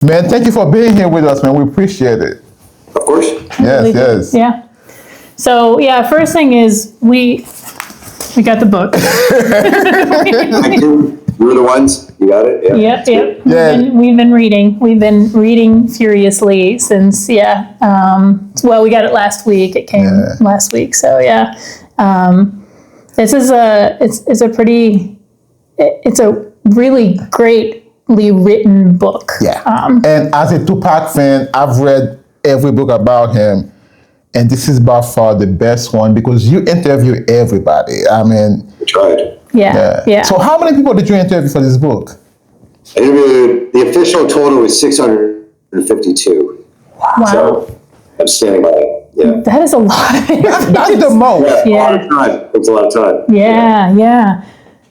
Man, thank you for being here with us, man. We appreciate it. Of course. Yes, yes. Yeah. So yeah, first thing is we got the book. We're the ones. You got it. Yeah. Yep. Yeah. We've been reading furiously since well, we got it last week. It came last week. So yeah, this is it's a really greatly written book. Yeah. And as a Tupac fan, I've read every book about him, and this is by far the best one because you interview everybody. I mean, We tried. Yeah. So how many people did you interview for this book? I interviewed, the official total was 652. Wow. So I'm standing by it. Yeah. That is a lot of it. That's the most. A lot of time. It takes a lot of time. Yeah.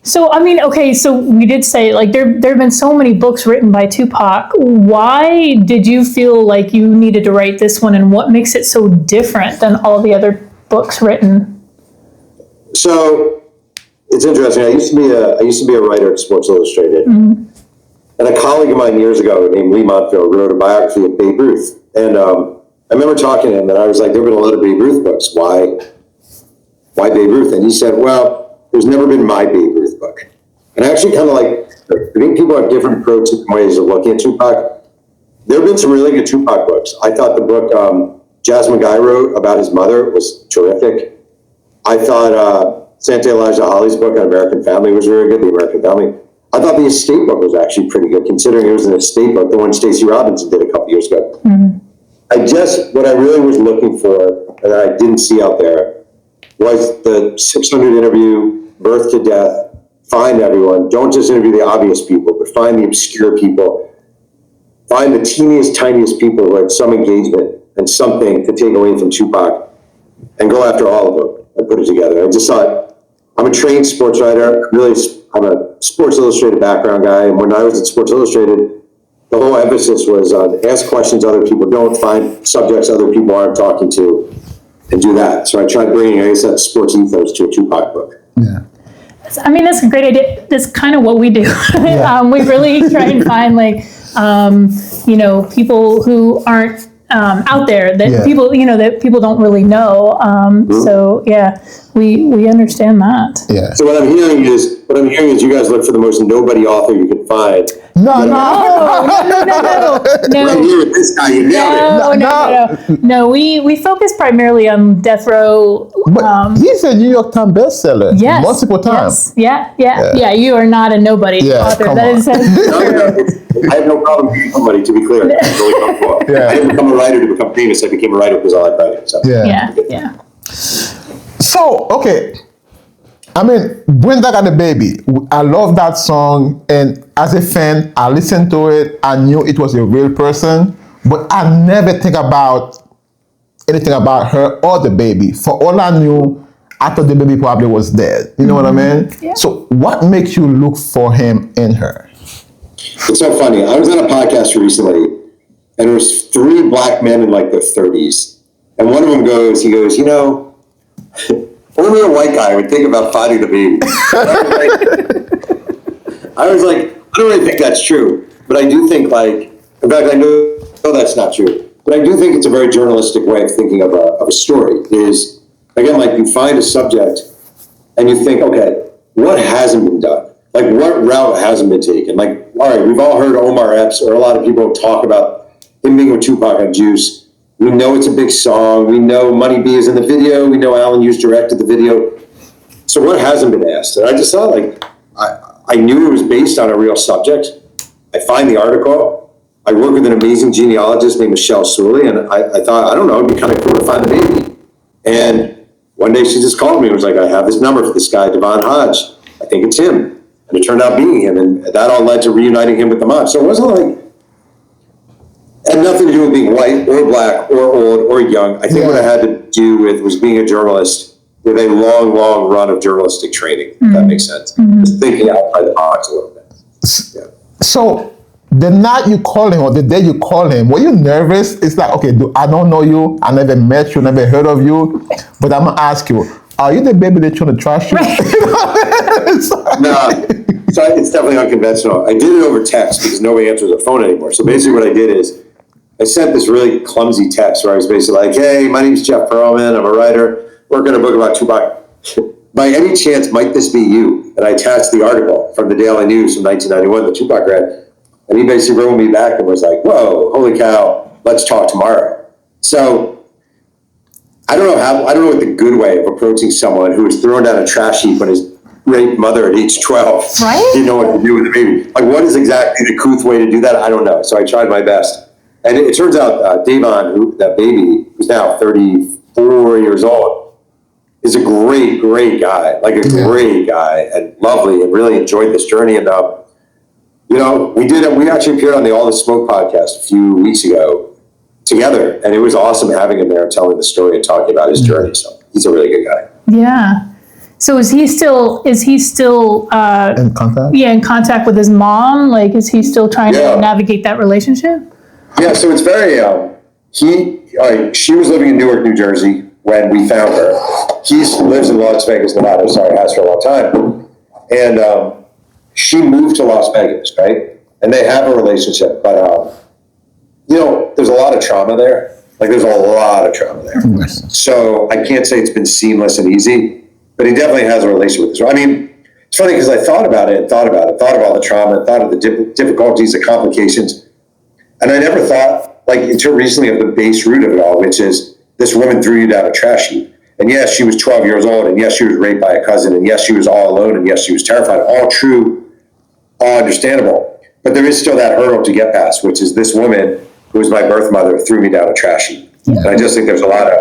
So, I mean, okay, so we did say, like, there have been so many books written by Tupac. Why did you feel like you needed to write this one, and what makes it so different than all the other books written? So it's interesting. I used to be a writer at Sports Illustrated, and a colleague of mine years ago named Lee Montville wrote a biography of Babe Ruth. And I remember talking to him, and I was like, "There've been a lot of Babe Ruth books. Why Babe Ruth?" And he said, "Well, there's never been my Babe Ruth book." And I actually kind of like, I think people have different approaches and ways of looking at Tupac. There have been some really good Tupac books. I thought the book Jasmine Guy wrote about his mother was terrific. I thought Santa Elijah Holly's book on American Family was really good, The American Family. I thought the estate book was actually pretty good, considering it was an estate book, the one Stacey Robinson did a couple years ago. What I really was looking for, and I didn't see out there, was the 600 interview, birth to death, find everyone. Don't just interview the obvious people, but find the obscure people. Find the teeniest, tiniest people who had some engagement and something to take away from Tupac, and go after all of them and put it together. I just thought, I'm a trained sports writer. I'm a Sports Illustrated background guy, and when I was at Sports Illustrated, the whole emphasis was on ask questions other people don't, find subjects other people aren't talking to, and do that. So I tried bringing, I guess, that sports ethos to a Tupac book. Yeah. I mean, that's a great idea. That's kind of what we do. We really try and find, like, people who aren't out there, that people don't really know. So yeah, we understand that. Yeah. So what I'm hearing is you guys look for the most nobody author you can find. No. Right here with this guy, you nailed it. No. We focus primarily on death row. But he's a New York Times bestseller multiple times. Yes. Yeah. You are not a nobody author. That is I have no problem being somebody, to be clear. That's really comfortable. I didn't become a writer to become famous. I became a writer because I like writing. So. Yeah. So, okay. I mean, Brenda Got a Baby. I love that song. And as a fan, I listened to it. I knew it was a real person. But I never think about anything about her or the baby. For all I knew, I thought the baby probably was dead. You know what I mean? Yeah. So what makes you look for him in her? It's so funny. I was on a podcast recently, and there was 3 black men in like their 30s. And one of them goes, only a white guy would think about finding the baby. I was like, I don't really think that's true. But I do think, in fact, I know that's not true. But I do think it's a very journalistic way of thinking of a story. Is, again, like, you find a subject and you think, okay, what hasn't been done? Like, what route hasn't been taken? Like, all right, we've all heard Omar Epps, or a lot of people talk about him being with Tupac on Juice. We know it's a big song. We know Money B is in the video. We know Alan Hughes directed the video. So what hasn't been asked? And I just thought, like, I knew it was based on a real subject. I find the article. I work with an amazing genealogist named Michelle Sully, and I thought, I don't know, it'd be kind of cool to find the baby. And one day she just called me and was like, I have this number for this guy, Devon Hodge. I think it's him. And it turned out being him, and that all led to reuniting him with the mob. So it wasn't like, it had nothing to do with being white or black or old or young. I think what it had to do with was being a journalist with a long, long run of journalistic training, if that makes sense. Just thinking outside the box a little bit. Yeah. So the night you call him or the day you call him, were you nervous? It's like, okay, I don't know you. I never met you, never heard of you. But I'm going to ask you, are you the baby they're trying to trash you? No. So it's definitely unconventional. I did it over text because nobody answers their phone anymore. So basically what I did is I sent this really clumsy text where I was basically like, hey, my name's Jeff Pearlman. I'm a writer, working on a book about Tupac. By any chance, might this be you? And I attached the article from the Daily News from 1991 that Tupac read. And he basically wrote me back and was like, whoa, holy cow, let's talk tomorrow. So I don't know what the good way of approaching someone who was thrown down a trash heap when his raped mother at age 12 Right? didn't know what to do with the baby. Like, what is exactly the couth way to do that? I don't know. So I tried my best. And it turns out Davon, that baby, who's now 34 years old, is a great, great guy. Like a great guy and lovely, and really enjoyed this journey. And, we actually appeared on the All the Smoke podcast a few weeks ago together. And it was awesome having him there and telling the story and talking about his journey. So he's a really good guy. Yeah. So is he still In contact? Yeah, in contact with his mom? Like, is he still trying to navigate that relationship? Yeah, so it's very, she was living in Newark, New Jersey when we found her. He lives in Las Vegas, Nevada, has for a long time. And she moved to Las Vegas, right? And they have a relationship, but, there's a lot of trauma there. Like, there's a lot of trauma there. So I can't say it's been seamless and easy, but he definitely has a relationship with this. I mean, it's funny because I thought of all the trauma, thought of the difficulties, the complications. And I never thought, like, until recently, of the base root of it all, which is this woman threw you down a trash heap. And yes, she was 12 years old, and yes, she was raped by a cousin, and yes, she was all alone, and yes, she was terrified. All true, all understandable. But there is still that hurdle to get past, which is this woman, who was my birth mother, threw me down a trash heap. Yeah. And I just think there's a lot of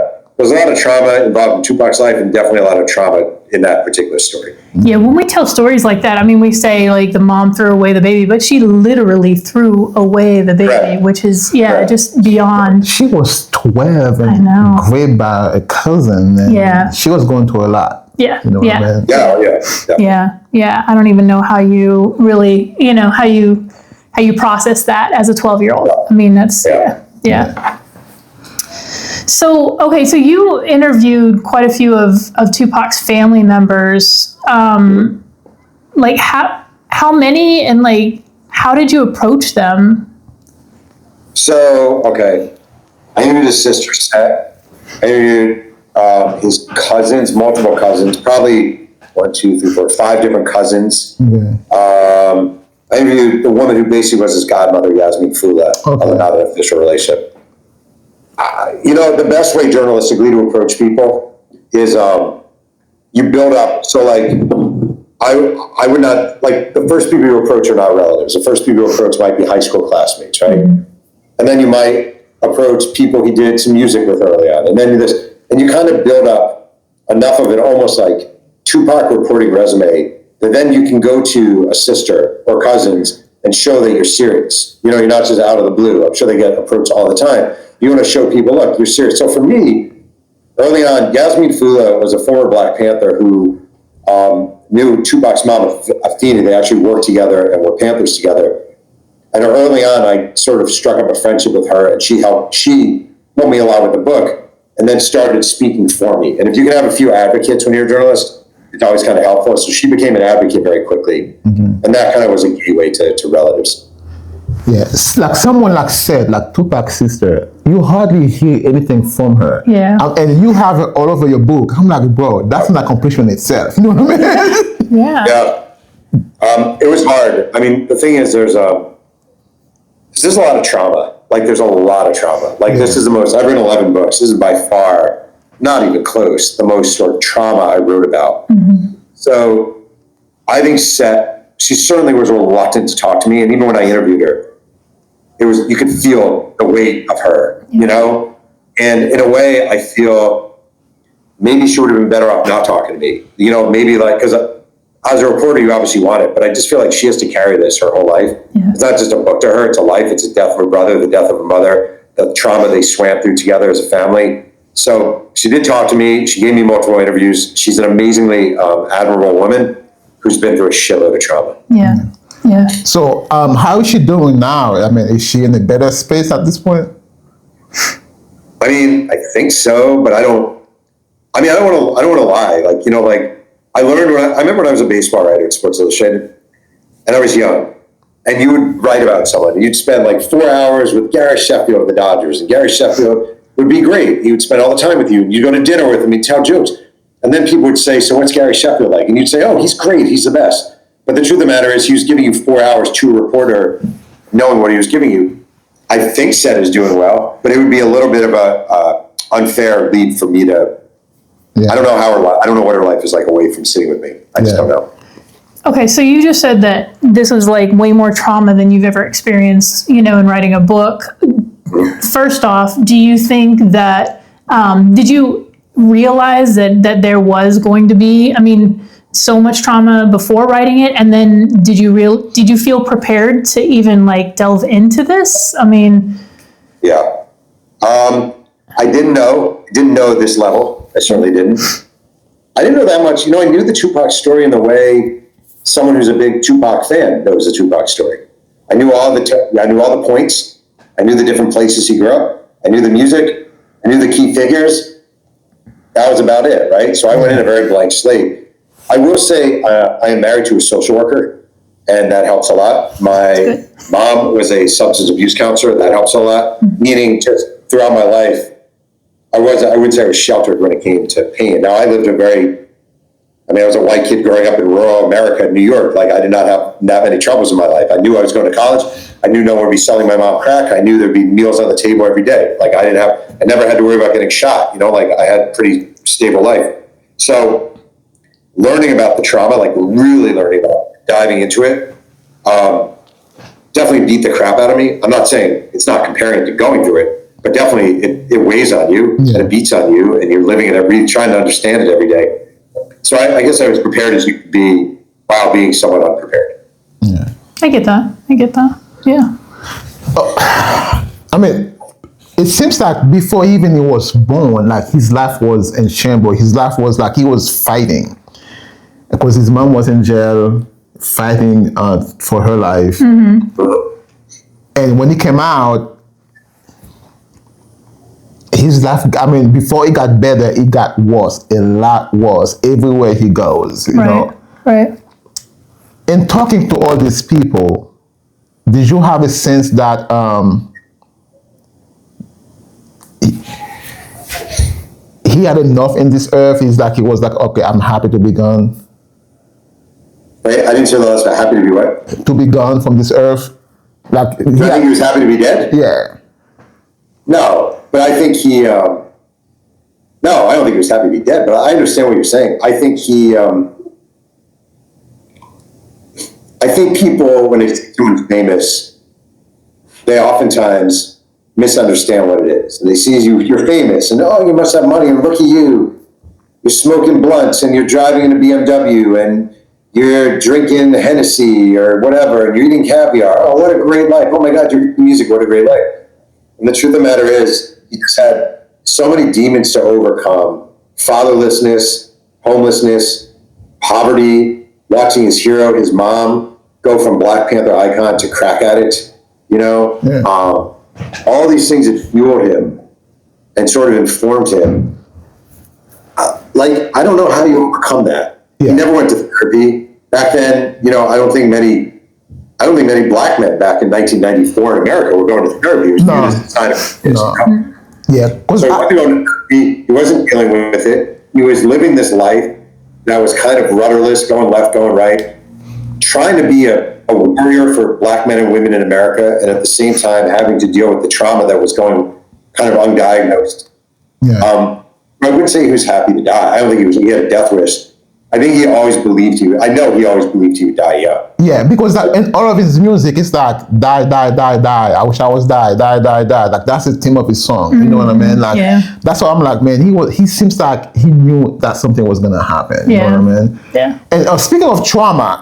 trauma involved in Tupac's life, and definitely a lot of trauma in that particular story. Yeah, when we tell stories like that, I mean, we say, like, the mom threw away the baby, but she literally threw away the baby, Correct. which is, just beyond. She was 12 and raped by a cousin. And she was going through a lot. Yeah, you know what I mean? Yeah. I don't even know how you really, how you process that as a 12-year-old. I mean, that's, So, okay, so you interviewed quite a few of Tupac's family members. Like, how many, and, like, how did you approach them? So, okay, I interviewed his sister, Seth. I interviewed his cousins, multiple cousins, probably 5 different cousins. I interviewed the woman who basically was his godmother, Yasmin Fula, not an official relationship. The best way journalistically to approach people is you build up. So, like, I would not, like, the first people you approach are not relatives. The first people you approach might be high school classmates, right? And then you might approach people he did some music with early on. And then and you kind of build up enough of it, almost like Tupac reporting resume, that then you can go to a sister or cousins and show that you're serious. You're not just out of the blue. I'm sure they get approached all the time. You want to show people, look, you're serious. So for me, early on, Yasmin Fula was a former Black Panther who knew Tupac's mom, AFENI. They actually worked together and were Panthers together. And early on, I sort of struck up a friendship with her, and she helped me a lot with the book, and then started speaking for me. And if you can have a few advocates when you're a journalist, it's always kind of helpful. So she became an advocate very quickly. And that kind of was a gateway to relatives. Yeah, like someone said, like Tupac's sister, you hardly hear anything from her. Yeah. And you have it all over your book. I'm like, bro, that's an accomplishment itself. You know what I mean? Yeah. It was hard. I mean, the thing is, there's a lot of trauma. Like, there's a lot of trauma. Like, this is the most, I've written 11 books. This is by far, not even close, the most sort of trauma I wrote about. So I think she certainly was reluctant to talk to me. And even when I interviewed her, you could feel the weight of her, And in a way, I feel maybe she would have been better off not talking to me. Maybe because as a reporter, you obviously want it, but I just feel like she has to carry this her whole life. Yeah. It's not just a book to her, it's a life. It's the death of her brother, the death of her mother, the trauma they swam through together as a family. So she did talk to me. She gave me multiple interviews. She's an amazingly admirable woman who's been through a shitload of trauma. Yeah. Yeah. So, how is she doing now? I mean, is she in a better space at this point? I mean, I think so, but I don't want to lie. I remember when I was a baseball writer at Sports Illustrated, and I was young, and you would write about someone. You'd spend like 4 hours with Gary Sheffield of the Dodgers, and Gary Sheffield would be great. He would spend all the time with you, and you'd go to dinner with him, he'd tell jokes. And then people would say, so what's Gary Sheffield like? And you'd say, oh, he's great, he's the best. But the truth of the matter is he was giving you 4 hours to a reporter, knowing what he was giving you. I think Seth is doing well, but it would be a little bit of a unfair lead for me to, I don't know I don't know what her life is like away from sitting with me. I just don't know. Okay, so you just said that this was like way more trauma than you've ever experienced, in writing a book. First off, do you think that, did you realize that there was going to be, so much trauma before writing it? And then did you feel prepared to even like delve into this? Yeah. I didn't know this level. I certainly didn't. I didn't know that much. I knew the Tupac story in the way someone who's a big Tupac fan knows the Tupac story. I knew all the points. I knew the different places he grew up. I knew the music. I knew the key figures. That was about it, right? So I went in a very blank slate. I will say I am married to a social worker, and that helps a lot. My mom was a substance abuse counselor. That helps a lot. Meaning, just throughout my life, I wouldn't say I was sheltered when it came to pain. Now, I lived I was a white kid growing up in rural America, New York. Like, I did not have that many troubles in my life. I knew I was going to college. I knew no one would be selling my mom crack. I knew there'd be meals on the table every day. Like, I never had to worry about getting shot. I had a pretty stable life. So, learning about the trauma, like really learning about it, diving into it, definitely beat the crap out of me. I'm not saying it's not comparing to going through it, but definitely it weighs on you and it beats on you, and you're living it trying to understand it every day. So I guess I was prepared as you could be while being somewhat unprepared. Yeah. I get that. Yeah. It seems like before even he was born, like his life was in shambles. His life was like he was fighting. Because his mom was in jail fighting for her life. Mm-hmm. And when he came out, his life, before it got better, it got worse, a lot worse, everywhere he goes, you know. Right. In talking to all these people, did you have a sense that he had enough in this earth? He was like, okay, I'm happy to be gone. I didn't say the last. Happy to be what? To be gone from this earth. I think he was happy to be dead? Yeah. No, but I think he. No, I don't think he was happy to be dead. But I understand what you're saying. I think he. I think people, when they see someone famous, they oftentimes misunderstand what it is. And they see you're famous, and you must have money, and look at you. You're smoking blunts, and you're driving in a BMW, and you're drinking Hennessy or whatever, and you're eating caviar. Oh, what a great life. Oh my God, your music, what a great life. And the truth of the matter is, he just had so many demons to overcome. Fatherlessness, homelessness, poverty, watching his hero, his mom, go from Black Panther icon to crack addict, all these things that fuel him and sort of informed him. I don't know how you overcome that. Yeah. He never went to therapy. Back then, I don't think many black men back in 1994 in America were going to therapy. It was viewed as a sign of weakness. Yeah. So he wasn't going to therapy. He wasn't dealing with it. He was living this life that was kind of rudderless, going left, going right, trying to be a warrior for black men and women in America, and at the same time having to deal with the trauma that was going kind of undiagnosed. Yeah. I wouldn't say he was happy to die. I don't think he had a death wish. I think he always believed he would die young. Yeah, because in all of his music, it's like die, die, die, die. I wish I was die, die, die, die. Like that's the theme of his song. Mm-hmm. You know what I mean? Like that's why I'm like, man, he seems like he knew that something was gonna happen. You know what I mean? Yeah. And speaking of trauma,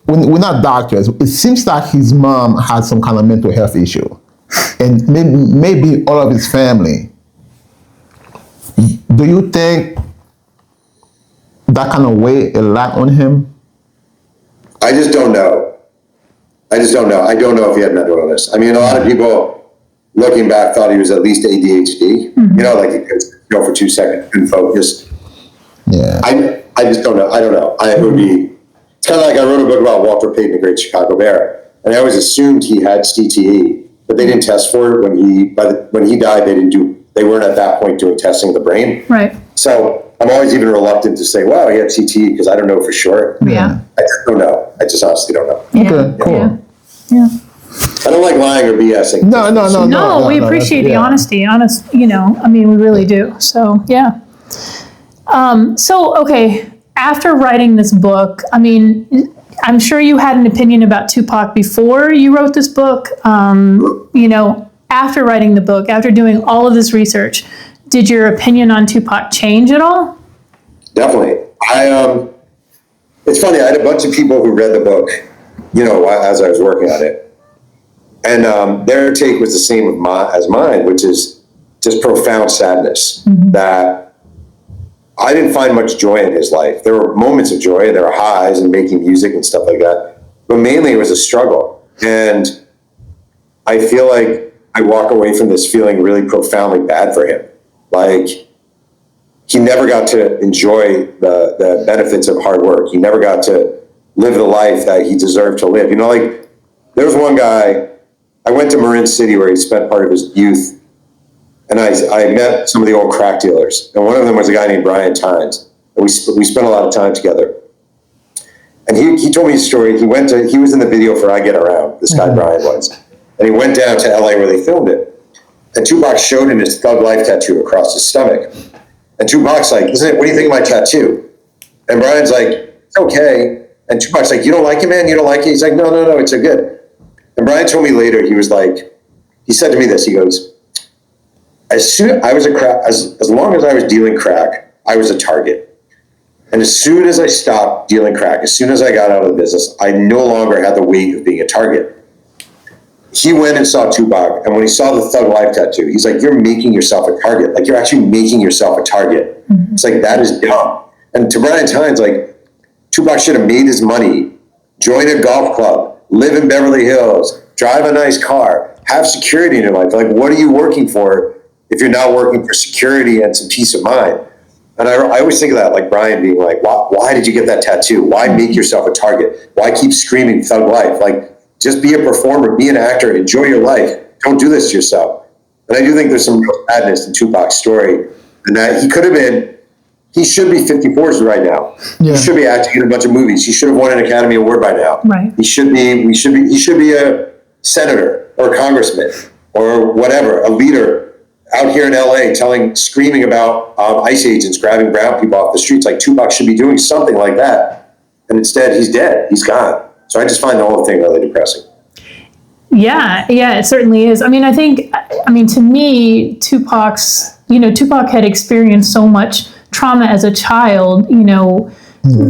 we're not doctors. It seems like his mom had some kind of mental health issue, and maybe all of his family. Do you think that kind of weigh a lot on him? I just don't know. I don't know if he had mental illness. A lot of people looking back thought he was at least ADHD. Mm-hmm. Like he could go for 2 seconds, couldn't focus. Yeah. I just don't know. I don't know. It would be It's kind of like I wrote a book about Walter Payton, the great Chicago Bear, and I always assumed he had CTE, but they didn't test for it when he died. They weren't at that point doing testing of the brain. Right. So I'm always even reluctant to say, "Wow, he had CTE," because I don't know for sure. Yeah. I just don't know. I just honestly don't know. Yeah. Okay, cool. Yeah. I don't like lying or BSing. No, we appreciate the honesty. I mean, we really do. So, yeah. Okay, after writing this book, I mean, I'm sure you had an opinion about Tupac before you wrote this book. After writing the book, after doing all of this research, did your opinion on Tupac change at all? Definitely. It's funny, I had a bunch of people who read the book, as I was working on it. And their take was the same as mine, which is just profound sadness that I didn't find much joy in his life. There were moments of joy, there were highs and making music and stuff like that, but mainly it was a struggle. And I feel like I walk away from this feeling really profoundly bad for him. Like, he never got to enjoy the benefits of hard work. He never got to live the life that he deserved to live. There was one guy, I went to Marin City where he spent part of his youth, and I met some of the old crack dealers. And one of them was a guy named Brian Tynes. And we spent a lot of time together. And he told me a story. He was in the video for I Get Around, this guy Brian was. And he went down to LA where they filmed it. And Tupac showed him his Thug Life tattoo across his stomach. And Tupac's like, "What do you think of my tattoo?" And Brian's like, "It's okay." And Tupac's like, "You don't like it, man? You don't like it?" He's like, No, it's so good. And Brian told me later, he said to me this, he goes, as long as I was dealing crack, I was a target. And as soon as I stopped dealing crack, as soon as I got out of the business, I no longer had the weight of being a target. He went and saw Tupac, and when he saw the Thug Life tattoo, he's like, "You're making yourself a target. Like, you're actually making yourself a target." It's like, that is dumb. And to Brian Tynes, like, Tupac should have made his money, join a golf club, live in Beverly Hills, drive a nice car, have security in your life. Like, what are you working for if you're not working for security and some peace of mind? And I always think of that, like Brian being like, why did you get that tattoo? Why make yourself a target? Why keep screaming Thug Life? Like, just be a performer, be an actor, enjoy your life. Don't do this to yourself. And I do think there's some real sadness in Tupac's story, and that he should be 54 right now. Yeah. He should be acting in a bunch of movies. He should have won an Academy Award by now. Right. He should be a senator or a congressman or whatever, a leader out here in LA screaming about ICE agents grabbing brown people off the streets. Like, Tupac should be doing something like that. And instead, he's dead. He's gone. So I just find the whole thing really depressing. Yeah, it certainly is. I mean, to me, Tupac had experienced so much trauma as a child,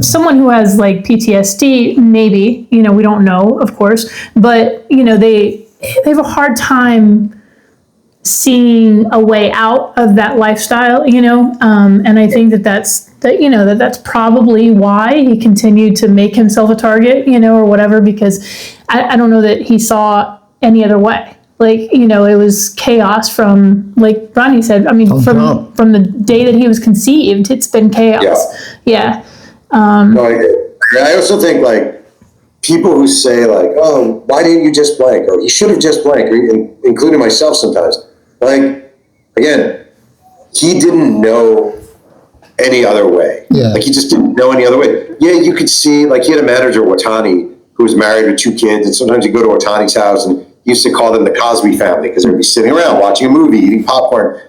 someone who has like PTSD, maybe, we don't know, of course, but, they have a hard time seeing a way out of that lifestyle, and I think that's probably why he continued to make himself a target, or whatever, because I don't know that he saw any other way. Like, it was chaos from, like Ronnie said, from the day that he was conceived, it's been chaos. Yeah. I also think, like, people who say, like, "Oh, why didn't you just blank?" Or, "You should have just blank," including myself sometimes. Like, again, he didn't know any other way. Yeah. Like, he just didn't know any other way. Yeah, you could see, like, he had a manager, Watani, who was married with 2 kids, and sometimes you go to Watani's house, and he used to call them the Cosby family, because they'd be sitting around watching a movie, eating popcorn,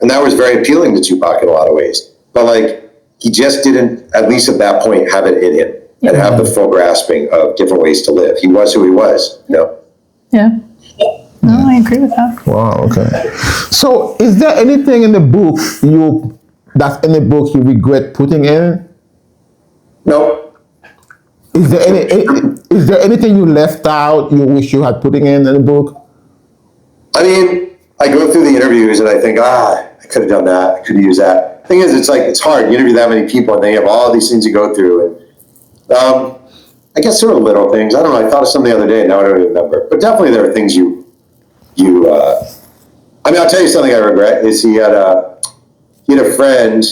and that was very appealing to Tupac in a lot of ways. But, like, he just didn't, at least at that point, have it in him, and have the full grasping of different ways to live. He was who he was, Yeah. No, I agree with that. Wow, okay. So, is there anything in the book you regret putting in? No. Is there anything you left out you wish you had putting in the book? I mean, I go through the interviews and I think, I could have done that. I could have used that. Thing is, it's hard. You interview that many people and they have all these things you go through. And I guess there were little things. I don't know. I thought of something the other day. Now I don't even remember. But definitely there are things I'll tell you something I regret is he had a friend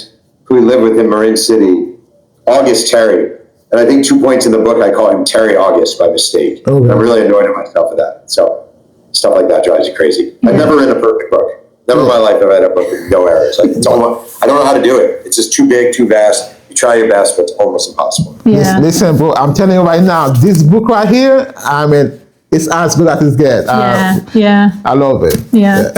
who lived with in Marin City, August Terry. And I think 2 points in the book, I call him Terry August by mistake. Okay. I'm really annoyed at myself for that. So stuff like that drives you crazy. I've never written a perfect book. Never in my life have I read a book with no errors. Like, it's almost, I don't know how to do it. It's just too big, too vast. You try your best, but it's almost impossible. Yeah. Listen, bro, I'm telling you right now, this book right here, I mean, it's as good as it gets. Yeah. I love it. Yeah.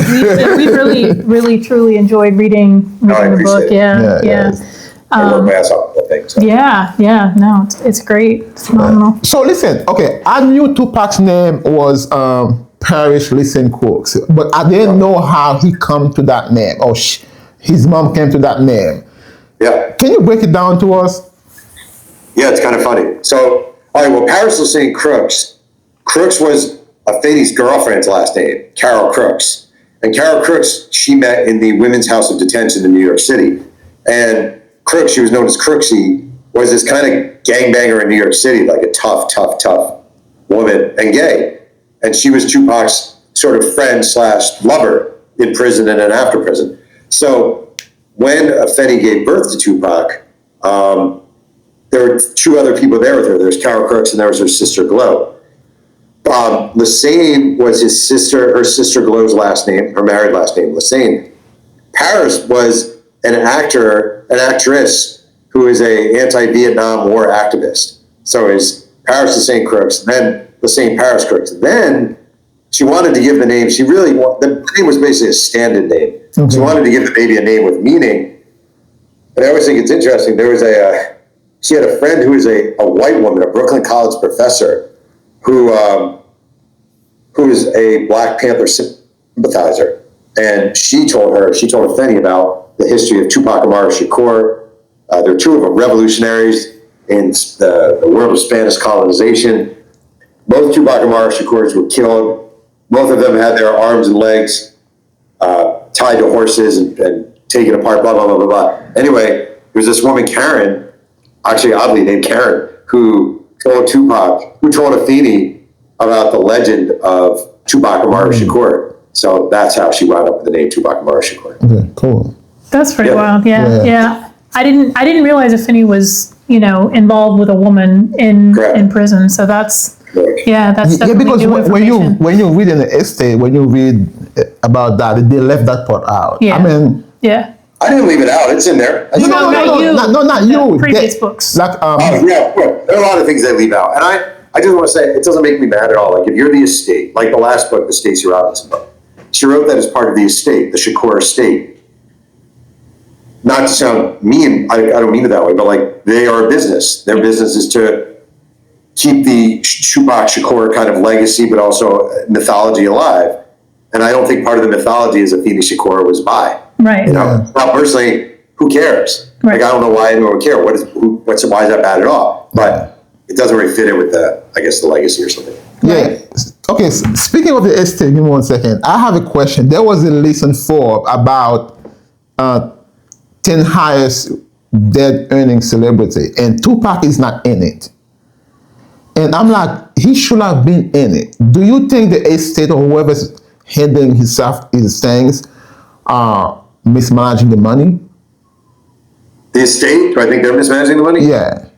We've really, truly enjoyed reading I the book. appreciate it. Yeah. I work my ass off the thing. So. Yeah. No, it's great. It's phenomenal. So listen, okay, I knew Tupac's name was Parrish Listen Cooks, but I didn't know how he come to that name, or his mom came to that name. Yeah. Can you break it down to us? Yeah, it's kind of funny. So, all right, well, Paris was saying Crooks. Crooks was AFENI's girlfriend's last name, Carol Crooks. And Carol Crooks, she met in the Women's House of Detention in New York City. And Crooks, she was known as Crooksy, was this kind of gangbanger in New York City, like a tough woman and gay. And she was Tupac's sort of friend / lover in prison and then after prison. So when AFENI gave birth to Tupac, there were 2 other people there with her. There's Carol Crooks and there was her sister Glow. Lassane was her sister Glow's last name, her married last name, Lassane. Paris was an actress who is a anti-Vietnam War activist. So is Paris Lassane Crooks, then Lassane Paris Crooks. Then she wanted to give the name, the name was basically a stand-in name. Okay. She wanted to give the baby a name with meaning. And I always think it's interesting, she had a friend who is a white woman, a Brooklyn College professor, who is a Black Panther sympathizer. And she told AFENI about the history of Tupac Shakur. There are 2 of them, revolutionaries in the world of Spanish colonization. Both Tupac Shakurs were killed. Both of them had their arms and legs tied to horses and taken apart, blah, blah, blah, blah, blah. Anyway, there was this woman, Karen, actually oddly named Karen, who told AFENI about the legend of Tupac Shakur. So that's how she wound up with the name Tupac Shakur. Okay, cool. That's pretty wild. Yeah. I didn't realize AFENI was, involved with a woman in prison. So that's definitely because new information. when you read in the essay, when you read about that, they left that part out. Yeah. I mean, I didn't leave it out. It's in there. Not you. Previous books. Like, there are a lot of things they leave out. And I just want to say, it doesn't make me mad at all. Like, if you're the estate, like the last book, the Stacey Robinson book, she wrote that as part of the estate, the Shakur estate. Not to sound mean, I don't mean it that way, but like, they are a business. Their business is to keep the Tupac Shakur kind of legacy, but also mythology alive. And I don't think part of the mythology is AFENI Shakur was bi. Right. Now, personally, who cares? Right. Like, I don't know why anyone would care. Why is that bad at all? But it doesn't really fit in with the legacy or something. Yeah. Okay. Speaking of the estate, give me 1 second. I have a question. There was a listen for about 10 highest dead earning celebrity, and Tupac is not in it. And I'm like, he should have been in it. Do you think the estate or whoever's handling his things are mismanaging the money? The estate? Do I think they're mismanaging the money? Yeah.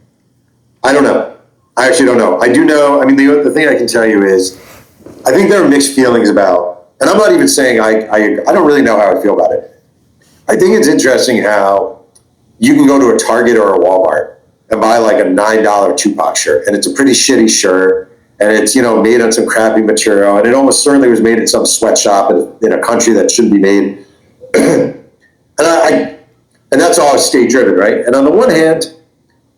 I don't know. I actually don't know. I do know. I mean, the thing I can tell you is, I think there are mixed feelings about, and I'm not even saying I don't really know how I feel about it. I think it's interesting how you can go to a Target or a Walmart and buy like a $9 Tupac shirt, and it's a pretty shitty shirt, and it's, made on some crappy material, and it almost certainly was made in some sweatshop in a country that shouldn't be made. And that's all state driven, right? And on the one hand,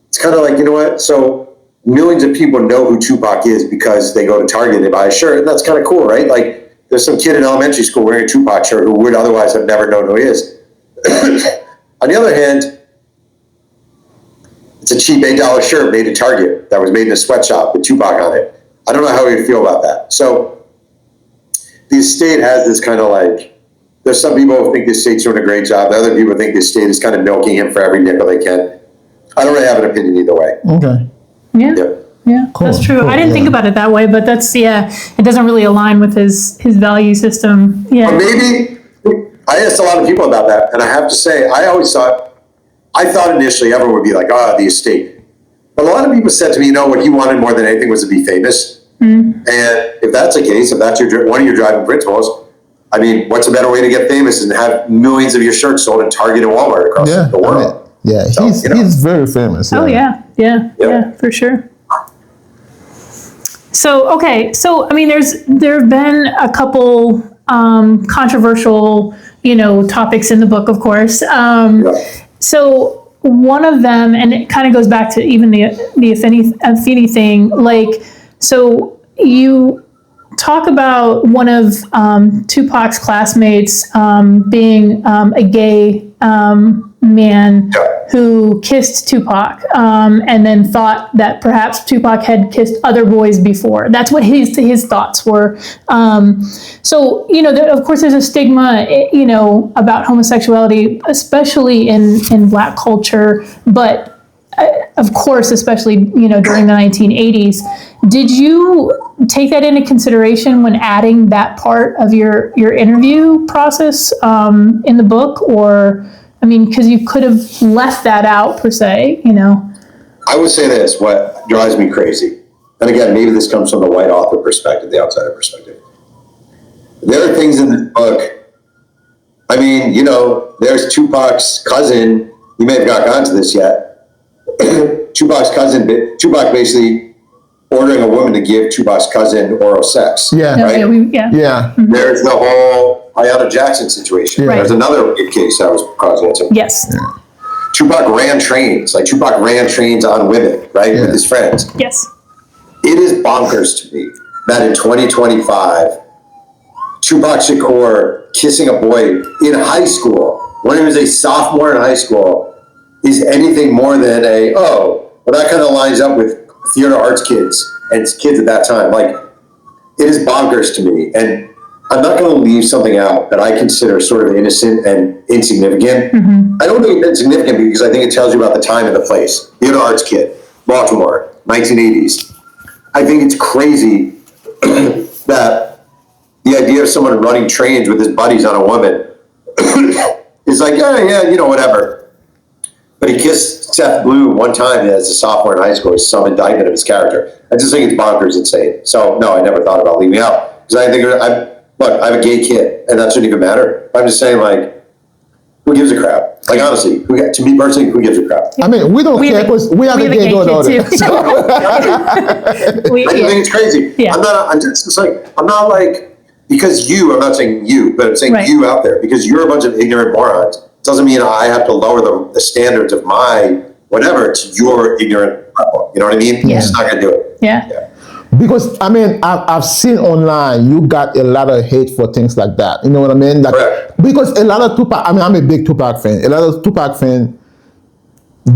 it's kind of like, you know what? So millions of people know who Tupac is because they go to Target and they buy a shirt, and that's kind of cool, right? Like, there's some kid in elementary school wearing a Tupac shirt who would otherwise have never known who he is. On the other hand, it's a cheap $8 shirt made at Target that was made in a sweatshop with Tupac on it. I don't know how we feel about that. So the estate has this kind of like, there's some people who think the estate's doing a great job. The other people think the estate is kind of milking him for every nickel they can. I don't really have an opinion either way. Okay. Yeah, cool, that's true. Cool, I didn't think about it that way, but that's, it doesn't really align with his value system. Yeah. But maybe, I asked a lot of people about that, and I have to say, I thought initially everyone would be like, the estate. But a lot of people said to me, what he wanted more than anything was to be famous. And if that's the case, if that's one of your driving principles, I mean, what's a better way to get famous than have millions of your shirts sold at Target and Walmart across the world? So, he's very famous. Oh yeah, for sure. So so I mean, there have been a couple controversial, topics in the book, of course. So one of them, and it kind of goes back to even the AFENI thing. Like, so you talk about one of Tupac's classmates being a gay man who kissed Tupac, and then thought that perhaps Tupac had kissed other boys before. That's what his thoughts were. So, of course, there's a stigma, about homosexuality, especially in Black culture, but of course, especially, during the 1980s. Did you take that into consideration when adding that part of your interview process in the book? Or, I mean, because you could have left that out per se, I would say this, what drives me crazy, and again, maybe this comes from the white author perspective, the outsider perspective. There are things in the book, I mean, there's Tupac's cousin, you may have not gotten to this yet, Tupac's cousin, Tupac basically ordering a woman to give Tupac's cousin oral sex. Yeah. Right? Mm-hmm. There's the whole Ayanna Jackson situation. Right. There's another big case that was causing it. Yes. Yeah. Tupac ran trains. Like, Tupac ran trains on women, right, with his friends. Yes. It is bonkers to me that in 2025, Tupac Shakur kissing a boy in high school, when he was a sophomore in high school, is anything more than that kind of lines up with theater arts kids and kids at that time. Like, it is bonkers to me. And I'm not going to leave something out that I consider sort of innocent and insignificant. Mm-hmm. I don't think it's insignificant because I think it tells you about the time and the place. Theater arts kid, Baltimore, 1980s. I think it's crazy that the idea of someone running trains with his buddies on a woman is like, whatever. But he kissed Seth Bloom one time as a sophomore in high school. It's some indictment of his character. I just think it's bonkers insane. So, no, I never thought about leaving out. Because I think, I have a gay kid, and that shouldn't even matter. I'm just saying, who gives a crap? Like, honestly, to me personally, who gives a crap? I mean, we don't care because we have a gay daughter. Too. I just think it's crazy. Yeah. I'm not like, because I'm not saying you, but I'm saying you out there, because you're a bunch of ignorant morons. Doesn't mean I have to lower the standards of my whatever to your ignorant level. You know what I mean? Yeah. I'm just not going to do it. Yeah. Because, I mean, I've seen online, you got a lot of hate for things like that. You know what I mean? Because a lot of Tupac, I'm a big Tupac fan. A lot of Tupac fans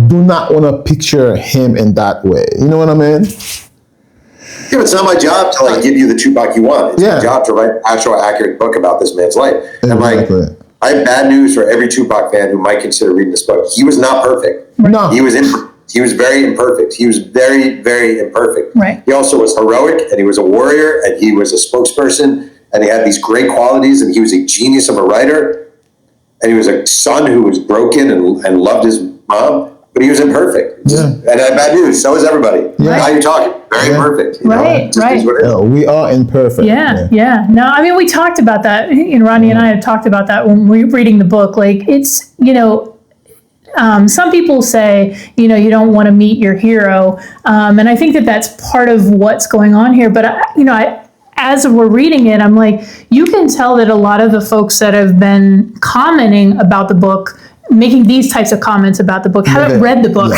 do not want to picture him in that way. You know what I mean? Yeah, it's not my job to give you the Tupac you want. It's my job to write an actual accurate book about this man's life. Exactly. And I have bad news for every Tupac fan who might consider reading this book. He was not perfect. No. He was very imperfect. He was very, very imperfect. Right. He also was heroic, and he was a warrior, and he was a spokesperson, and he had these great qualities, and he was a genius of a writer, and he was a son who was broken and loved his mom, but he was imperfect. And I have bad news. So is everybody. Yeah. How you talking? Very imperfect. Right. We are imperfect. Yeah. No, I mean, we talked about that. Ronnie and I had talked about that when we were reading the book. Like, it's, some people say, you don't want to meet your hero. And I think that that's part of what's going on here. But, as we're reading it, I'm like, you can tell that a lot of the folks that have been commenting about the book, making these types of comments about the book, haven't read the book.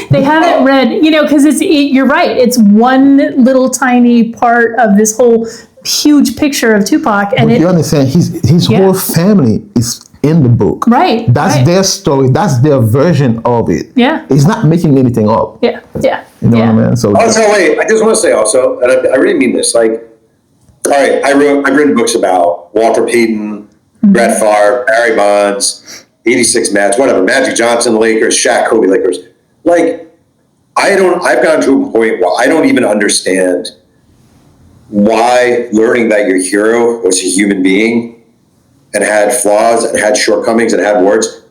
They haven't read, because you're right. It's one little tiny part of this whole huge picture of Tupac. And you understand, his whole family is in the book. Right. That's their story. That's their version of it. Yeah. He's not making anything up. Yeah. You know what I mean? So wait, I just want to say also, and I really mean this, all right, I've written books about Walter Payton, Brett Favre, Barry Bonds, 86 Mets, whatever, Magic Johnson, Lakers, Shaq, Kobe, Lakers. I've gotten to a point where I don't even understand why learning that your hero was a human being and had flaws and had shortcomings and had warts,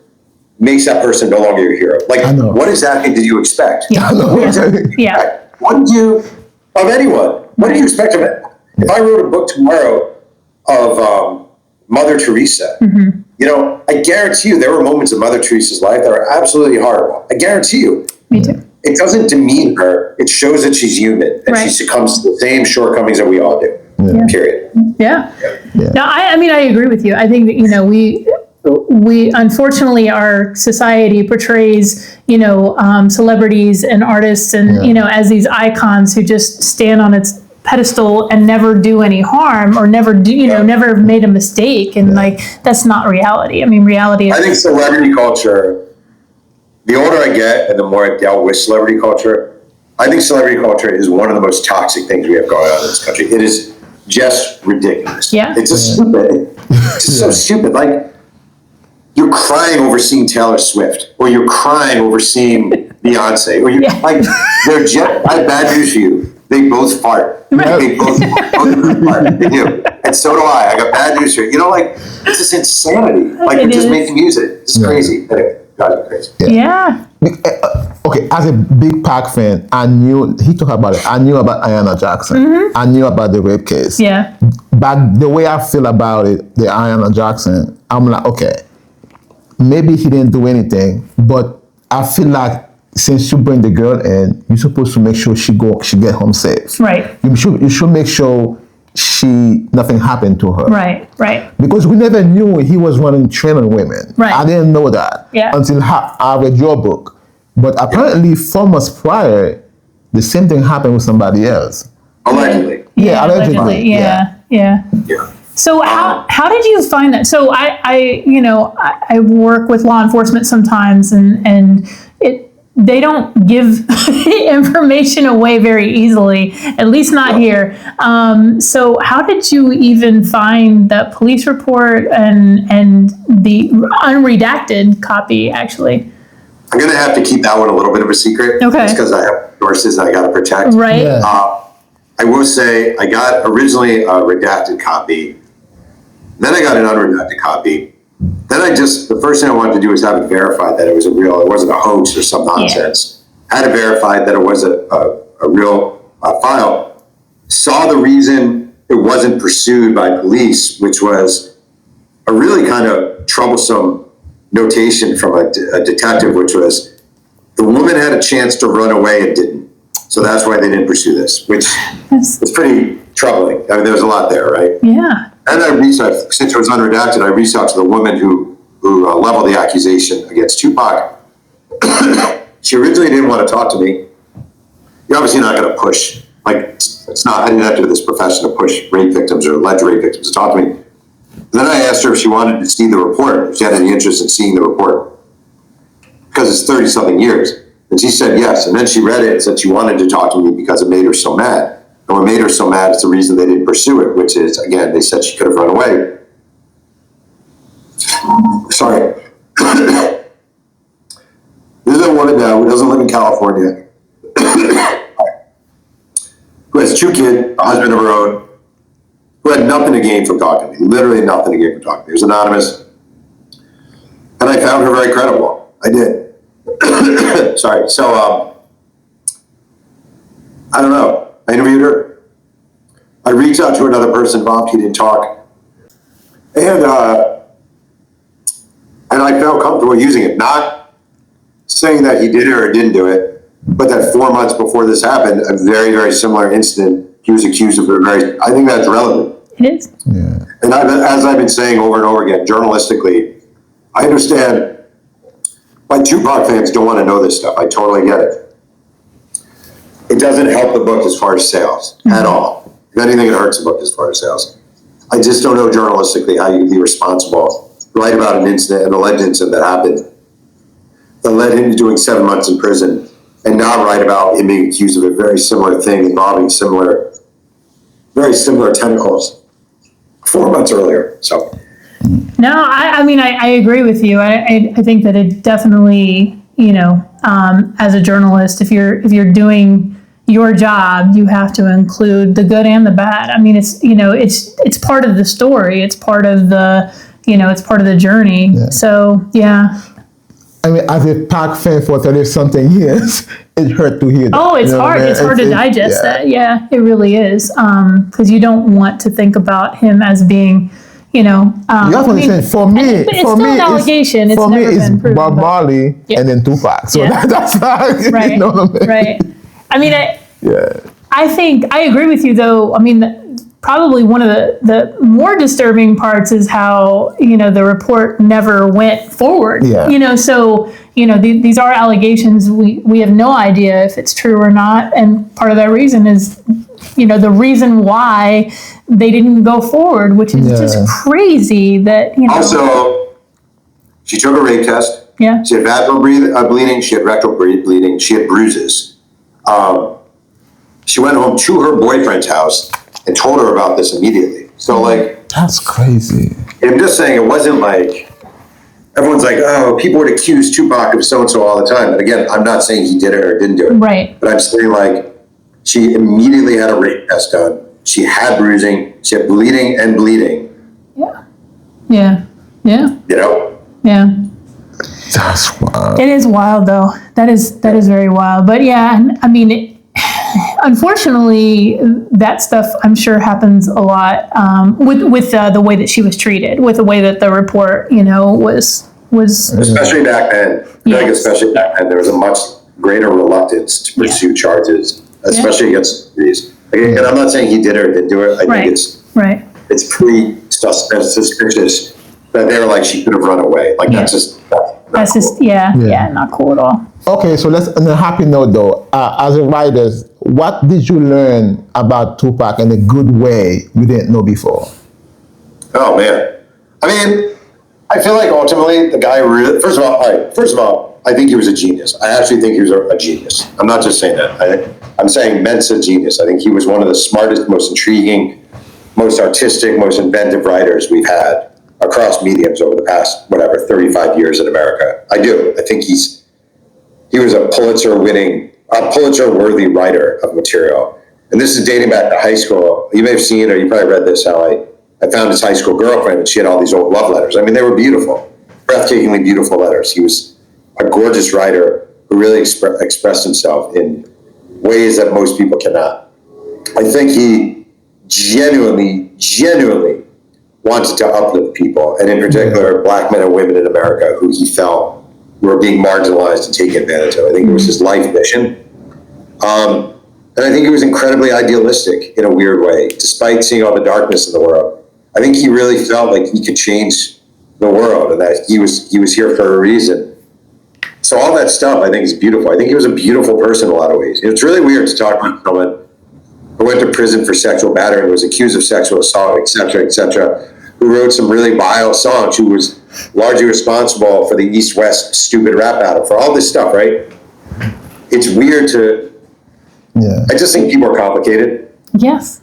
makes that person no longer your hero. Like, I know. what exactly did you expect? Yeah. I know. What exactly did you Yeah. expect? What did you, of anyone, what did you expect of it? If I wrote a book tomorrow of Mother Teresa, you know, I guarantee you there were moments in Mother Teresa's life that are absolutely horrible. I guarantee you. Me too. It doesn't demean her. It shows that she's human and she Right. succumbs to the same shortcomings that we all do. Yeah. Period. Yeah. Yeah. No, I mean, I agree with you. I think that, you know, we unfortunately, our society portrays, you know, celebrities and artists and, you know, as these icons who just stand on its pedestal and never do any harm or never do, you know, never made a mistake. And like, that's not reality. I mean, reality is. I think celebrity culture, the older I get and the more I've dealt with celebrity culture, I think celebrity culture is one of the most toxic things we have going on in this country. It is just ridiculous. Yeah. It's just stupid. It's just so stupid. Like, you're crying over seeing Taylor Swift, or you're crying over seeing Beyonce, or you're like, they're just, I have bad news for you. They both fart. Right. They both fart. They do. And so do I. I got bad news for you. You know, like, it's just insanity. Like, It you're just is. making music. It's crazy. Anyway, God, you're crazy. Yeah. Okay, as a big Pac fan, I knew, he talked about it, I knew about Ayanna Jackson. I knew about the rape case. Yeah. But the way I feel about it, the Ayanna Jackson, I'm like, okay, maybe he didn't do anything, but I feel like since you bring the girl in, you're supposed to make sure she get home safe. Right. You should make sure nothing happened to her. Right. Right. Because we never knew he was running training women. Right. I didn't know that until I read your book. But apparently 4 months prior, the same thing happened with somebody else. Allegedly. Yeah, allegedly. Yeah. Yeah. Yeah. So how did you find that? So I work with law enforcement sometimes, and they don't give information away very easily, at least not here. So how did you even find that police report and the unredacted copy actually? I'm going to have to keep that one a little bit of a secret. Okay. Just because I have sources I got to protect. Right. Yeah. I will say I got originally a redacted copy. Then I got an unredacted copy. Then the first thing I wanted to do was have it verified that it was it wasn't a hoax or some nonsense. Had it verified that it was a real file. Saw the reason it wasn't pursued by police, which was a really kind of troublesome notation from a detective, which was the woman had a chance to run away and didn't. So that's why they didn't pursue this, which is pretty troubling. I mean, there's a lot there, right? Yeah. And I reached out, since it was unredacted, I reached out to the woman who leveled the accusation against Tupac. She originally didn't want to talk to me. You're obviously not going to push, like, it's not, I didn't have to do this profession to push rape victims or alleged rape victims to talk to me. Then I asked her if she wanted to see the report, if she had any interest in seeing the report, because it's 30-something years. And she said yes. And then she read it and said she wanted to talk to me because it made her so mad. And what made her so mad is the reason they didn't pursue it, which is, again, they said she could have run away. Sorry. This is a woman now who doesn't live in California, who has 2 kids, a husband of her own, who had nothing to gain from talking to me, literally nothing to gain from talking to me. It was anonymous. And I found her very credible. I did. Sorry. So, I don't know. I interviewed her. I reached out to another person involved. He didn't talk. And I felt comfortable using it. Not saying that he did it or didn't do it, but that 4 months before this happened, a very, very similar incident, he was accused of I think that's relevant. It is. Yeah. And as I've been saying over and over again, journalistically, I understand why Tupac fans don't want to know this stuff. I totally get it. It doesn't help the book as far as sales at all. If anything, it hurts the book as far as sales. I just don't know journalistically how you can be responsible, write about an incident, an alleged incident that happened, that led him to doing 7 months in prison, and not write about him being accused of a very similar thing involving very similar tentacles 4 months earlier. So. No, I mean, I agree with you. I think that it definitely, as a journalist, if you're doing your job, you have to include the good and the bad. I mean, it's part of the story. It's part of the, it's part of the journey. Yeah. So, yeah. I mean, as a Pac fan for 30 something years, it hurt to hear that. Oh, it's You know what hard. I mean? It's hard to digest that. Yeah, it really is. Because you don't want to think about him as being, You have to understand, for me, but it's still an allegation. It's for me, never it's been proven, Bob but- Marley Yeah. and then Tupac. So Yeah. that's how, Right. you know what I mean? Right. I mean, Yeah. I think I agree with you, though. I mean, probably one of the more disturbing parts is how the report never went forward. Yeah. So these are allegations. We have no idea if it's true or not, and part of that reason is the reason why they didn't go forward, which is just crazy. That Also, she took a rape test. Yeah. She had vaginal bleeding. She had rectal bleeding. She had bruises. She went home to her boyfriend's house and told her about this immediately. So, like, That's crazy. I'm just saying, it wasn't like everyone's like, oh, people would accuse Tupac of so and so all the time. And again, I'm not saying he did it or didn't do it. Right. But I'm saying, like, she immediately had a rape test done. She had bruising. She had bleeding and bleeding. Yeah. Yeah. Yeah. Yeah. That's wild. It is wild, though. That is very wild. But yeah, I mean, unfortunately, that stuff I'm sure happens a lot with the way that she was treated, with the way that the report, was. Especially back then. I feel like especially back then, there was a much greater reluctance to pursue charges, especially against these. And I'm not saying he did it or didn't do it. I think it's pretty suspicious that they're like, she could have run away. Like, that's just That's just, not cool at all. Okay, so let's, on a happy note though, as a writer, what did you learn about Tupac in a good way you didn't know before? Oh man. I mean, I feel like ultimately the guy really, first of all, I think he was a genius. I actually think he was a genius. I'm not just saying that. I'm saying Mensa genius. I think he was one of the smartest, most intriguing, most artistic, most inventive writers we've had across mediums over the past, 35 years in America. I do. I think he was a Pulitzer-worthy writer of material. And this is dating back to high school. You may have seen, or you probably read this, how I found his high school girlfriend and she had all these old love letters. I mean, they were beautiful, breathtakingly beautiful letters. He was a gorgeous writer who really expressed himself in ways that most people cannot. I think he genuinely wanted to uplift people, and in particular, Black men and women in America who he felt were being marginalized and taken advantage of. I think it was his life mission. And I think he was incredibly idealistic in a weird way, despite seeing all the darkness in the world. I think he really felt like he could change the world and that he was here for a reason. So all that stuff I think is beautiful. I think he was a beautiful person in a lot of ways. It's really weird to talk about someone who went to prison for sexual battery and was accused of sexual assault, et cetera, who wrote some really vile songs, who was largely responsible for the East-West stupid rap battle, for all this stuff, right? It's weird to... I just think people are complicated. Yes.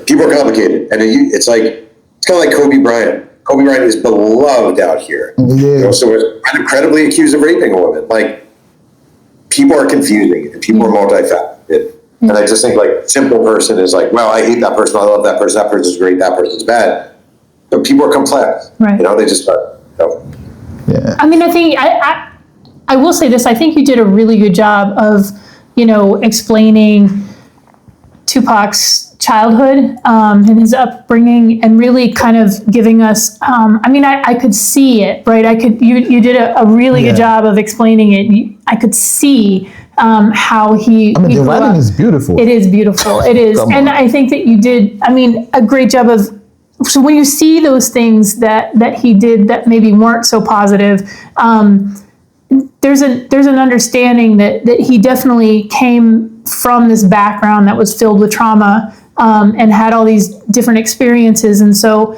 People are complicated. And it's kind of like Kobe Bryant. Kobe Bryant is beloved out here. So was incredibly accused of raping a woman. Like, people are confusing and people are multifaceted. And I just think, like, simple person is like, well, I hate that person, I love that person's great, that person's bad. But people are complex. Right. They just are. Yeah. I mean, I think I will say this. I think you did a really good job of, explaining Tupac's childhood and his upbringing, and really kind of giving us. I could see it, right? You did a really good job of explaining it. I could see how he. The writing is beautiful. It is beautiful. It is, and I think that you did. A great job of. So when you see those things that he did that maybe weren't so positive, there's an understanding that he definitely came from this background that was filled with trauma and had all these different experiences, and so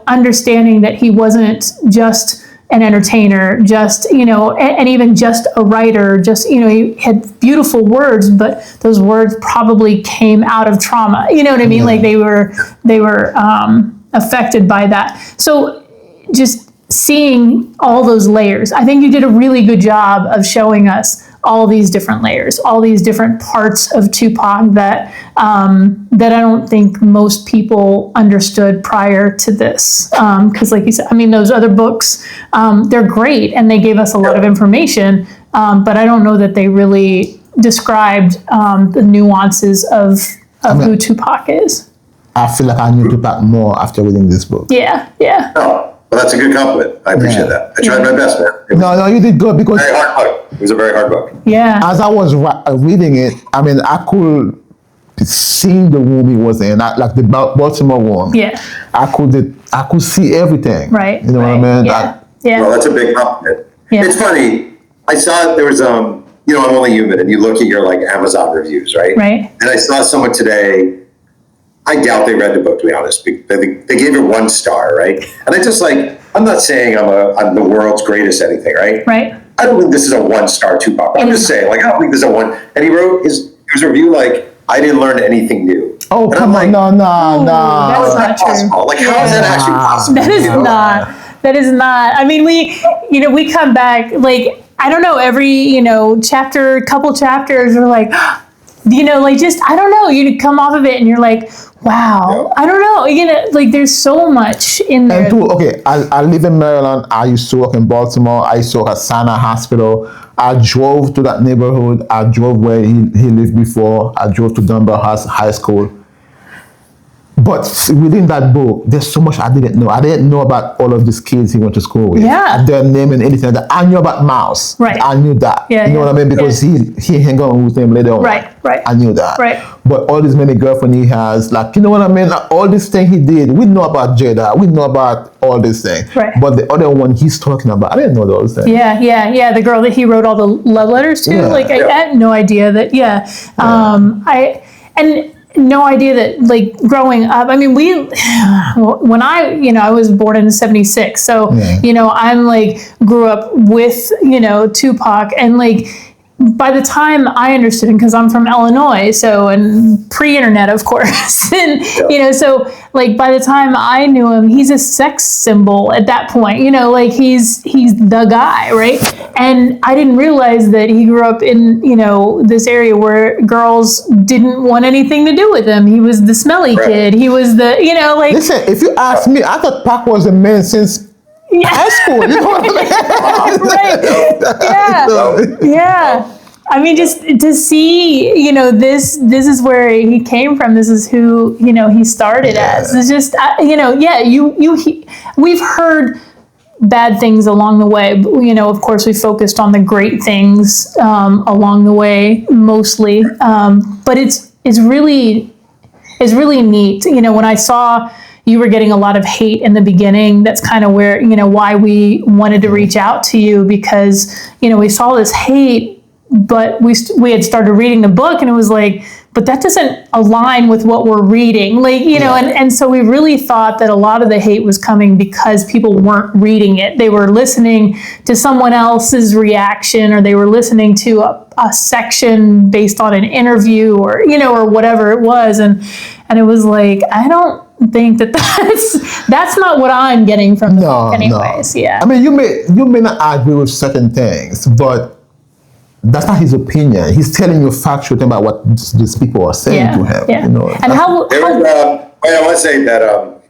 understanding that he wasn't just an entertainer, just, and even just a writer, just, he had beautiful words, but those words probably came out of trauma. You know what I mean? Like they were affected by that. So just seeing all those layers, I think you did a really good job of showing us all these different layers, all these different parts of Tupac that that I don't think most people understood prior to this. Because, like you said, I mean, those other books, they're great and they gave us a lot of information, but I don't know that they really described the nuances of who Tupac is. I feel like I knew Tupac more after reading this book. Yeah. Oh, well, that's a good compliment. I appreciate that. I tried my best, man. It was No, you did good because a very hard book. It was a very hard book. Yeah. as I was reading it, I mean, I could see the room he was in, like the Baltimore room. Yeah. I could see everything. Right. You know what I mean? Yeah. Well, that's a big compliment. Yeah. It's funny. I saw there was I'm only human, and you look at your like Amazon reviews, right? Right. And I saw someone today. I doubt they read the book, to be honest. They gave it 1 star, right? And I just like, I'm not saying I'm the world's greatest anything, right? Right. I don't think this is a 1-star Tupac. I'm just saying, like, I don't think this is a 1. And he wrote his review like, I didn't learn anything new. Oh, and come on. No. That's not true. Possible? Like, how is that actually possible? That is not. That is not. I mean, we come back, like, I don't know, every, couple chapters, we're like, like, just, I don't know, you come off of it and you're like, wow, I don't know, like, there's so much in there. And I live in Maryland. I used to work in Baltimore. I used to work at Sinai Hospital. I drove to that neighborhood. I drove where he lived before. I drove to Dunbar High School. But within that book, there's so much I didn't know. I didn't know about all of these kids he went to school with. Yeah. Their name and anything. I knew about Mouse. Right. I knew that. Yeah, you know what I mean? Because he hung on with him later on. Right. I knew that. Right. But all these many girlfriends he has, like, you know what I mean? Like, all these things he did, we know about Jada. We know about all these things. Right. But the other one he's talking about, I didn't know those things. Yeah. The girl that he wrote all the love letters to, Yeah. like, I had no idea that, and no idea that, like, growing up, I mean, when I was born in 76, so, I'm like, grew up with, Tupac, and like, by the time I understood him, because I'm from Illinois, so, and pre-internet, of course, and, so, like, by the time I knew him, he's a sex symbol at that point, like, he's the guy, right? And I didn't realize that he grew up in, this area where girls didn't want anything to do with him. He was the smelly kid. He was the, like... Listen, if you ask me, I thought Pac was a man since high school. You know what I mean? Right. Yeah. I mean, just to see, this is where he came from. This is who, he started as. It's just, we've heard bad things along the way. But, of course, we focused on the great things along the way, mostly. But it's really neat. When I saw you were getting a lot of hate in the beginning, that's kind of where, why we wanted to reach out to you, because, we saw this hate, but we had started reading the book and it was like, but that doesn't align with what we're reading. Like, and so we really thought that a lot of the hate was coming because people weren't reading it. They were listening to someone else's reaction, or they were listening to a section based on an interview, or, or whatever it was. And it was like, I don't think that's not what I'm getting from the book anyways. No. Yeah. I mean, you may not agree with certain things, but that's not his opinion. He's telling you factual thing about what these people are saying to him. Yeah. And I want to say that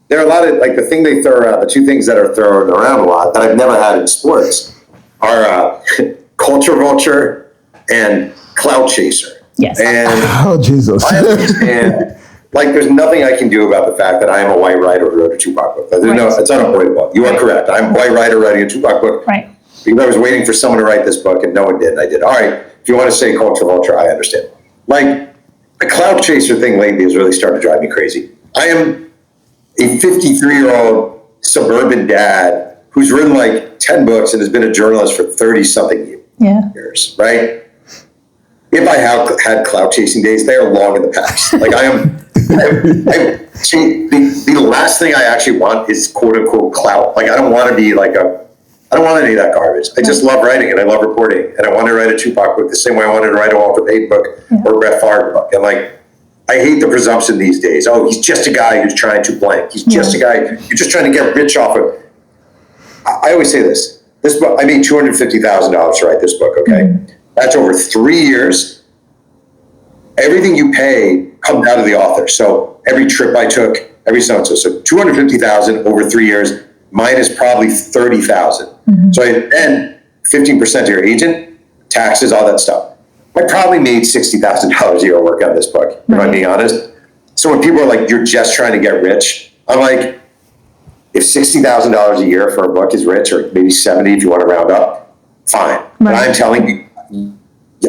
there are a lot of, like, the thing they throw around, the two things that are thrown around a lot that I've never had in sports are culture vulture and clout chaser. Yes. And oh, Jesus. I understand. Like, there's nothing I can do about the fact that I am a white writer who wrote a Tupac book. It's unavoidable. You are correct. I'm a white writer writing a Tupac book. Right. Because I was waiting for someone to write this book and no one did, and I did. All right, if you want to say culture vulture, I understand. Like, the clout chaser thing lately has really started to drive me crazy. I am a 53-year-old suburban dad who's written like 10 books and has been a journalist for 30-something years, right? If I have had clout chasing days, they are long in the past. Like, the last thing I actually want is quote unquote clout. Like, I don't want to be like I don't want any of that garbage. I just love writing and I love reporting. And I want to write a Tupac book the same way I wanted to write a Walter Payton book or a Brett Favre book. And like, I hate the presumption these days. Oh, he's just a guy who's trying to blank. He's just a guy, you're just trying to get rich off of. I always say this. this book, I made $250,000 to write this book, okay? That's over 3 years. Everything you pay comes out of the author. So every trip I took, every so-and-so. So $250,000 over 3 years, mine is probably 30,000. So then 15% to your agent, taxes, all that stuff. I probably made $60,000 a year working on this book, if I'm being honest. So when people are like, you're just trying to get rich, I'm like, if $60,000 a year for a book is rich, or maybe 70 if you want to round up, fine. But I'm telling you,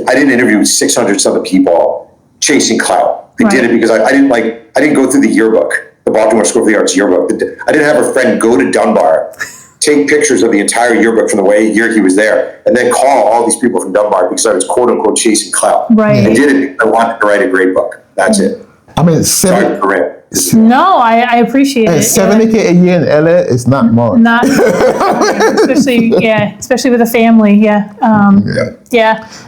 I didn't interview 600 some people chasing clout. I did it because I didn't go through the yearbook, the Baltimore School of the Arts yearbook. I didn't have a friend go to Dunbar, take pictures of the entire yearbook from the year he was there, and then call all these people from Dunbar because I was quote unquote chasing clout. I did it because I wanted to write a great book. That's it. I mean, no, I appreciate it. 70K a year in LA is not much. Not, especially with a family.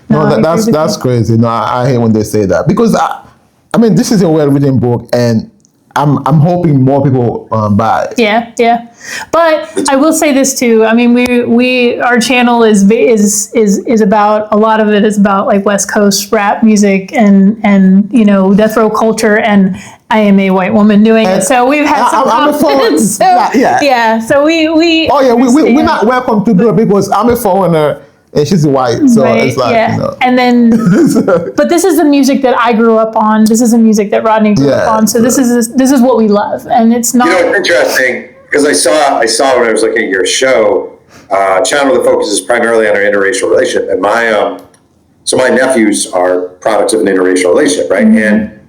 No, that's crazy. No, I hate when they say that because I mean, this is a well-written book, and I'm hoping more people buy it. Yeah. But I will say this too. I mean, we our channel is about, a lot of it is about like West Coast rap music and you know, death row culture, and I am a white woman doing it. So we've had some confidence. So we're not welcome to do it because I'm a foreigner and she's white, so it's like, you know. And then, but this is the music that I grew up on. This is the music that Rodney grew up on. So this is what we love, and it's not. You know, it's interesting because I saw when I was looking at your show, channel that focuses primarily on an interracial relationship, and so my nephews are products of an interracial relationship, right? And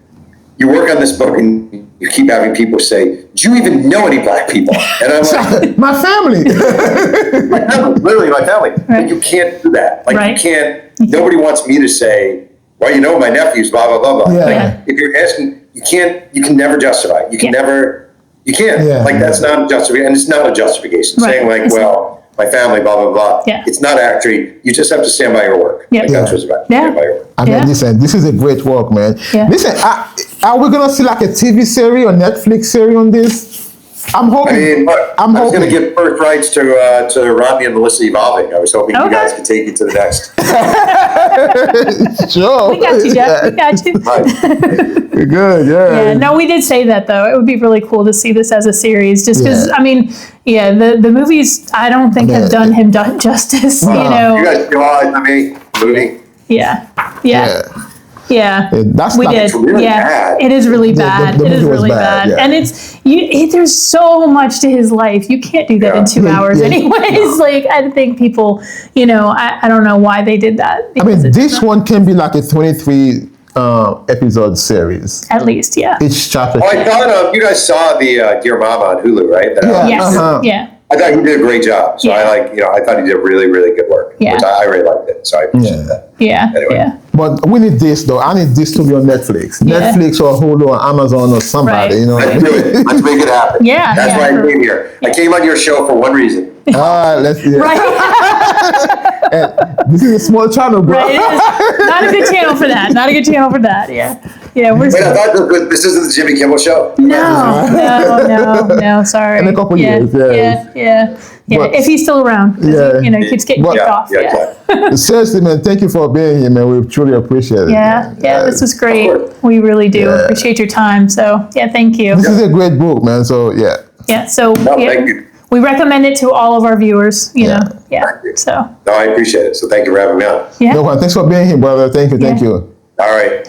you work on this book and you keep having people say, do you even know any black people? And I'm like, my family. my family, literally my family. But you can't do that. Like you can't, nobody wants me to say, well, you know, my nephews, blah, blah, blah, blah. Like, if you're asking, you can never justify. You can't. Like that's not a justification, and it's not a justification. Saying like, well, my family, blah, blah, blah. It's not actually, you just have to stand by your work. Like that's what it's about. Stand by your work. I mean, listen, this is a great work, man. Listen, are we going to see like a TV series or Netflix series on this? I'm hoping. I mean, look, I was going to give first rights to Rodney and Melissa Evolving. I was hoping you guys could take it to the next. Sure. We got you, Jeff. We got you. You're good, Yeah, no, we did say that though. It would be really cool to see this as a series, just because, I mean, the movies, I don't think have done him justice, you know. You guys go on, I mean, movie. Yeah. That's we like, did. It's really bad. It is really bad. The it is movie was really bad, bad. And there's so much to his life. You can't do that in 2 hours anyways. Like, I think people, you know, I don't know why they did that. I mean, this one can be like a 23 episode series. At least, Each chapter. Oh, I thought you guys saw the Dear Mama on Hulu, right? Yes. I thought he did a great job. So I thought he did really, really good work. Which I really liked it. So I appreciate that. Anyway. But we need this though. I need this to be on Netflix. Netflix or Hulu or Amazon or somebody, you know what I mean? Let's make it happen. That's why I came here. I came on your show for one reason. Let's do this is a small channel, bro. Right. Not a good channel for that. Not a good channel for that. Wait, I thought this isn't the Jimmy Kimmel show. No, sorry. In a couple years, But, if he's still around, he keeps getting kicked off. Seriously, man, thank you for being here, man. We truly appreciate it. This was great. We really do appreciate your time. So, thank you. This is a great book, man. So, So, thank you. We recommend it to all of our viewers, you know. So. No, I appreciate it. So thank you for having me on. No, thanks for being here, brother. Thank you. All right.